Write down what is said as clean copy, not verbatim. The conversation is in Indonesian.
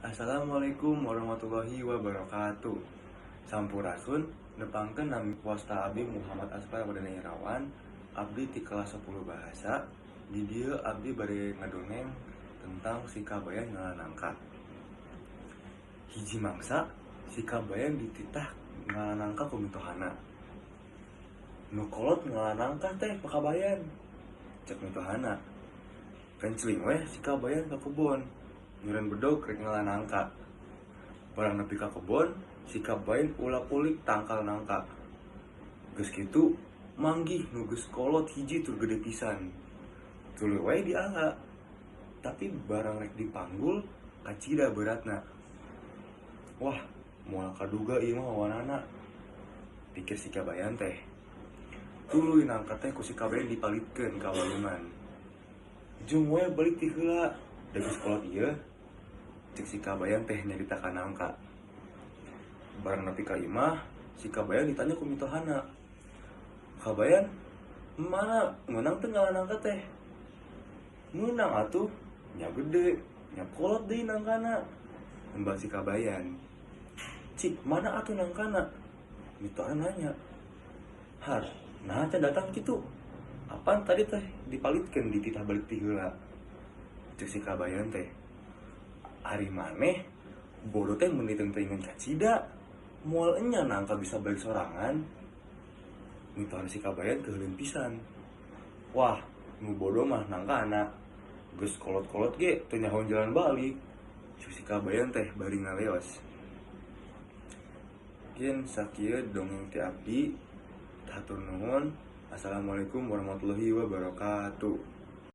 Assalamualaikum warahmatullahi wabarakatuh. Sampurasun nepangkeun nami wasta abdi Muhammad Asfar Wadana Irawan, abdi ti kelas 10 bahasa. Di dieu abdi bari ngadongeng tentang si kabayan ngalanangka. Hiji mangsa si kabayan dititah ngalanangka ku mitohana. Nu kolot ngalanangka teh pakabayan. Cek mitohana. Kencling weh si kabayan ka kebon. Nyuran bedog rek ngalanangka. Barang nepi ka kebon, si kabayan ulah-ulik tangkal nangka. Geus kitu, manggih nu geus kolot hiji tur gede pisan. Tuluy wae diangga. Tapi barang rek dipanggul, kacida beratna. Wah, moal kaduga ieu mah wanana. Pikir si kabayan teh. Tuluy nangka teh ku si kabayan dipalitkeun ka walungan. Jung wae balik ti heula. Da geus kolot ieu, cek si kabayan teh nyarita ka nangka. Barang nepi ka imah, si kabayan ditanya ku mitohana. Kabayan, mana ngeunang teh ngalanangka teh? Meunang atuh, nya gede, nya kolot deui nangkana. Embah si kabayan. Cik, mana atuh nangkana? Mitohana nanya. Har, nah teh datang kitu. Apaan tadi teh dipalitkeun dititah balik ti heula. Cek si kabayan teh. Ari maneh bodoh teh mun diteuing-teuingan kacida. Moal enya nangka bisa balik sorangan. Mitohan si kabayan keuleun pisan. Wah, nu bodoh mah nangkana. Geus kolot-kolot ge teu nyaho jalan balik. Cek si kabayan teh bari ngaleos. Mungkin sakieu dongeng ti abdi. Hatur nuhun. Assalamualaikum warahmatullahi wabarakatuh.